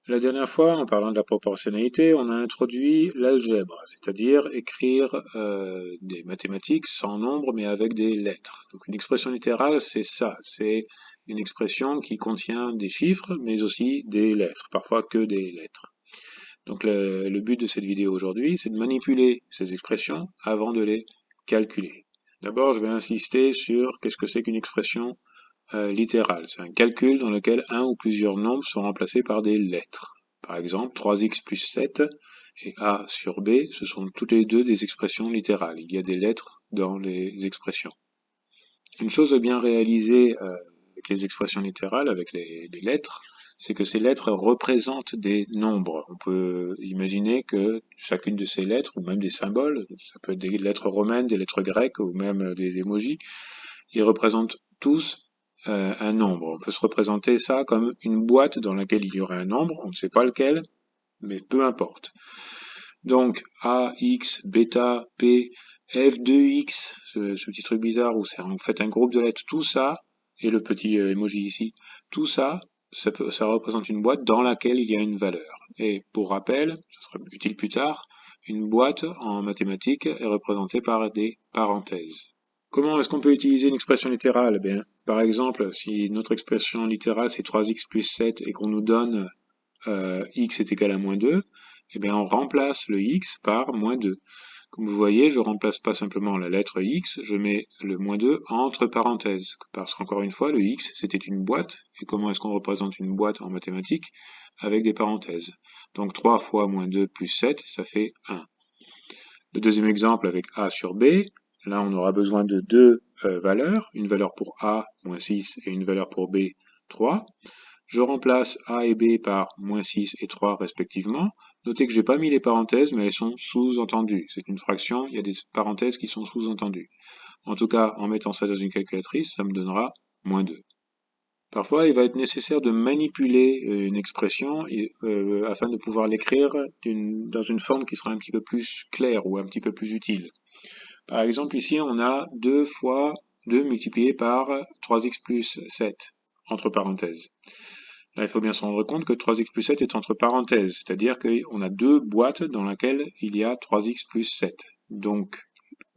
La dernière fois, en parlant de la proportionnalité, on a introduit l'algèbre, c'est-à-dire écrire des mathématiques sans nombre mais avec des lettres. Donc une expression littérale, c'est ça, c'est une expression qui contient des chiffres mais aussi des lettres, parfois que des lettres. Donc le but de cette vidéo aujourd'hui, c'est de manipuler ces expressions avant de les calculer. D'abord, je vais insister sur qu'est-ce que c'est qu'une expression littérale. C'est un calcul dans lequel un ou plusieurs nombres sont remplacés par des lettres. Par exemple, 3x plus 7 et a sur b, ce sont toutes les deux des expressions littérales. Il y a des lettres dans les expressions. Une chose bien réalisée avec les expressions littérales, avec les lettres, c'est que ces lettres représentent des nombres. On peut imaginer que chacune de ces lettres, ou même des symboles, ça peut être des lettres romaines, des lettres grecques, ou même des emojis, ils représentent tous un nombre. On peut se représenter ça comme une boîte dans laquelle il y aurait un nombre, on ne sait pas lequel, mais peu importe. Donc A, X, bêta, P, F, 2X, ce petit truc bizarre où c'est en fait un groupe de lettres, tout ça, et le petit emoji ici, tout ça, ça représente une boîte dans laquelle il y a une valeur. Et pour rappel, ce sera utile plus tard, une boîte en mathématiques est représentée par des parenthèses. Comment est-ce qu'on peut utiliser une expression littérale? Bien, par exemple, si notre expression littérale c'est 3x plus 7 et qu'on nous donne x est égal à moins 2, eh bien on remplace le x par moins 2. Comme vous voyez, je remplace pas simplement la lettre x, je mets le moins 2 entre parenthèses, parce qu'encore une fois, le x c'était une boîte, et comment est-ce qu'on représente une boîte en mathématiques? Avec des parenthèses. Donc 3 fois moins 2 plus 7, ça fait 1. Le deuxième exemple avec a sur b, là on aura besoin de deux valeurs, une valeur pour a, moins 6, et une valeur pour b, 3. Je remplace a et b par moins 6 et 3 respectivement. Notez que j'ai pas mis les parenthèses, mais elles sont sous-entendues. C'est une fraction, il y a des parenthèses qui sont sous-entendues. En tout cas, en mettant ça dans une calculatrice, ça me donnera moins 2. Parfois, il va être nécessaire de manipuler une expression afin de pouvoir l'écrire dans une forme qui sera un petit peu plus claire ou un petit peu plus utile. Par exemple, ici, on a 2 fois 2 multiplié par 3x plus 7, entre parenthèses. Là, il faut bien se rendre compte que 3x plus 7 est entre parenthèses, c'est-à-dire qu'on a deux boîtes dans lesquelles il y a 3x plus 7. Donc,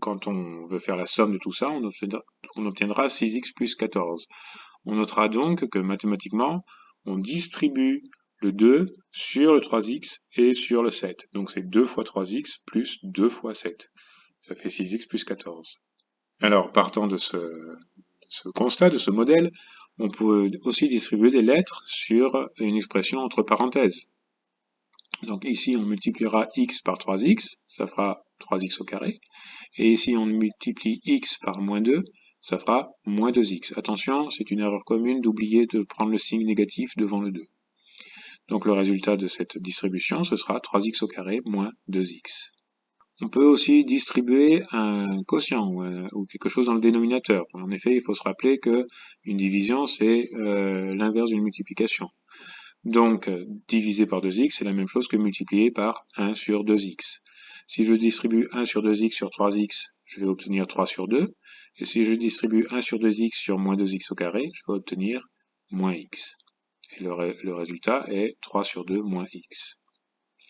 quand on veut faire la somme de tout ça, on obtiendra 6x plus 14. On notera donc que mathématiquement, on distribue le 2 sur le 3x et sur le 7. Donc c'est 2 fois 3x plus 2 fois 7. Ça fait 6x plus 14. Alors, partant de ce constat, de ce modèle, on peut aussi distribuer des lettres sur une expression entre parenthèses. Donc ici, on multipliera x par 3x, ça fera 3x au carré. Et ici, on multiplie x par moins 2, ça fera moins 2x. Attention, c'est une erreur commune d'oublier de prendre le signe négatif devant le 2. Donc le résultat de cette distribution, ce sera 3x au carré moins 2x. On peut aussi distribuer un quotient ou quelque chose dans le dénominateur. En effet, il faut se rappeler que une division, c'est l'inverse d'une multiplication. Donc, divisé par 2x, c'est la même chose que multiplié par 1 sur 2x. Si je distribue 1 sur 2x sur 3x, je vais obtenir 3 sur 2. Et si je distribue 1 sur 2x sur moins 2x au carré, je vais obtenir moins x. Et le résultat est 3 sur 2 moins x.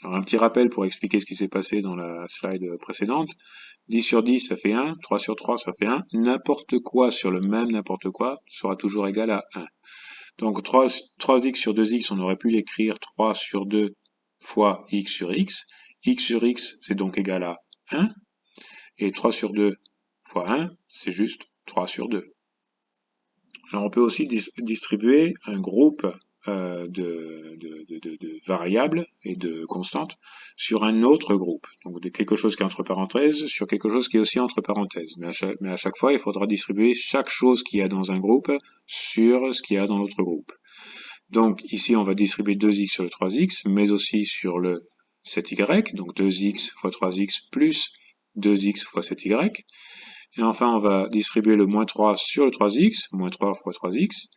Alors un petit rappel pour expliquer ce qui s'est passé dans la slide précédente. 10 sur 10, ça fait 1. 3 sur 3, ça fait 1. N'importe quoi sur le même n'importe quoi sera toujours égal à 1. Donc 3x sur 2x, on aurait pu l'écrire 3 sur 2 fois x sur x. X sur x, c'est donc égal à 1. Et 3 sur 2 fois 1, c'est juste 3 sur 2. Alors on peut aussi distribuer un groupe de variables et de constantes sur un autre groupe. Donc de quelque chose qui est entre parenthèses sur quelque chose qui est aussi entre parenthèses. Mais à chaque fois, il faudra distribuer chaque chose qu'il y a dans un groupe sur ce qu'il y a dans l'autre groupe. Donc ici, on va distribuer 2x sur le 3x, mais aussi sur le 7y, donc 2x fois 3x plus 2x fois 7y. Et enfin, on va distribuer le moins 3 sur le 3x, moins 3 fois 3x,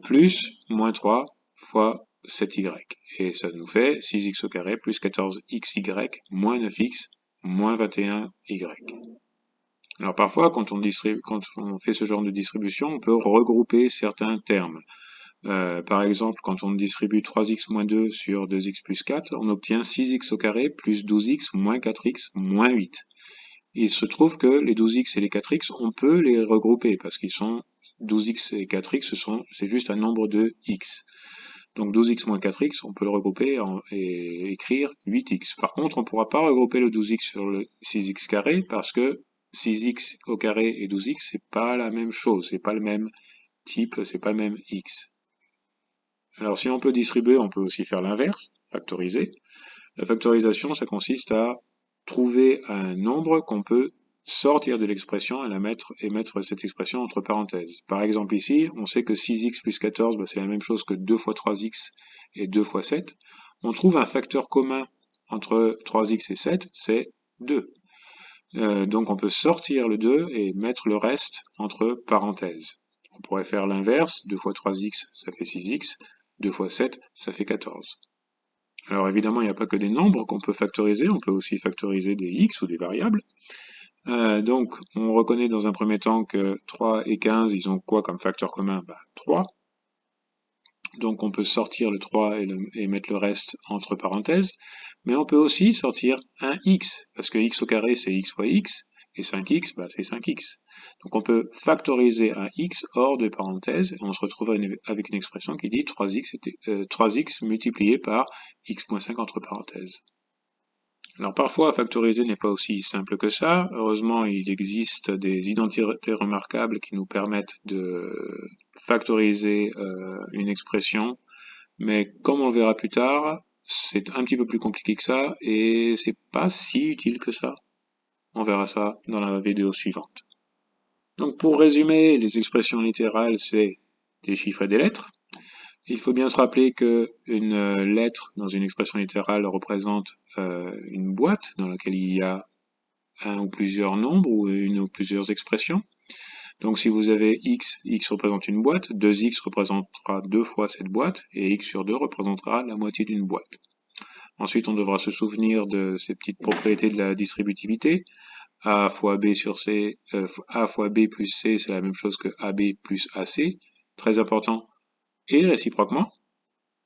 plus moins 3 fois 7y. Et ça nous fait 6x au carré plus 14xy moins 9x moins 21y. Alors parfois, quand on fait ce genre de distribution, on peut regrouper certains termes. Par exemple, quand on distribue 3x moins 2 sur 2x plus 4, on obtient 6x au carré plus 12x moins 4x moins 8. Il se trouve que les 12x et les 4x, on peut les regrouper parce qu'ils sont 12x et 4x, c'est juste un nombre de x. Donc 12x moins 4x, on peut le regrouper et écrire 8x. Par contre, on ne pourra pas regrouper le 12x sur le 6x carré parce que 6x au carré et 12x, c'est pas la même chose, c'est pas le même type, c'est pas le même x. Alors si on peut distribuer, on peut aussi faire l'inverse, factoriser. La factorisation, ça consiste à trouver un nombre qu'on peut sortir de l'expression et mettre cette expression entre parenthèses. Par exemple ici, on sait que 6x plus 14, c'est la même chose que 2 fois 3x et 2 fois 7. On trouve un facteur commun entre 3x et 7, c'est 2. Donc on peut sortir le 2 et mettre le reste entre parenthèses. On pourrait faire l'inverse, 2 fois 3x, ça fait 6x, 2 fois 7, ça fait 14. Alors évidemment, il n'y a pas que des nombres qu'on peut factoriser, on peut aussi factoriser des x ou des variables. Donc, on reconnaît dans un premier temps que 3 et 15, ils ont quoi comme facteur commun? 3. Donc on peut sortir le 3 et mettre le reste entre parenthèses. Mais on peut aussi sortir un x, parce que x au carré, c'est x fois x, et 5x, c'est 5x. Donc on peut factoriser un x hors de parenthèses, et on se retrouve avec une expression qui dit 3x multiplié par x moins 5 entre parenthèses. Alors parfois, factoriser n'est pas aussi simple que ça. Heureusement, il existe des identités remarquables qui nous permettent de factoriser une expression, mais comme on le verra plus tard, c'est un petit peu plus compliqué que ça et c'est pas si utile que ça. On verra ça dans la vidéo suivante. Donc pour résumer, les expressions littérales, c'est des chiffres et des lettres. Il faut bien se rappeler que une lettre dans une expression littérale représente une boîte dans laquelle il y a un ou plusieurs nombres ou une ou plusieurs expressions. Donc si vous avez x, x représente une boîte, 2x représentera 2 fois cette boîte, et x sur 2 représentera la moitié d'une boîte. Ensuite, on devra se souvenir de ces petites propriétés de la distributivité. A fois B sur C, A fois B plus C, c'est la même chose que AB plus AC. Très important. Et réciproquement,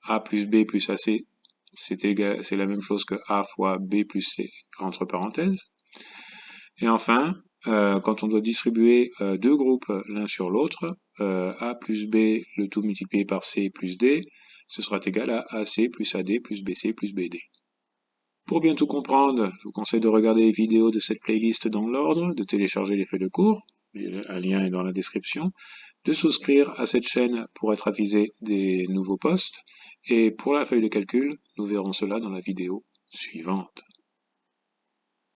A plus B plus AC, c'est la même chose que A fois B plus C, entre parenthèses. Et enfin, quand on doit distribuer deux groupes l'un sur l'autre, A plus B, le tout multiplié par C plus D, ce sera égal à AC plus AD plus BC plus BD. Pour bien tout comprendre, je vous conseille de regarder les vidéos de cette playlist dans l'ordre, de télécharger les feuilles de cours, un lien est dans la description, de souscrire à cette chaîne pour être avisé des nouveaux posts, et pour la feuille de calcul, nous verrons cela dans la vidéo suivante.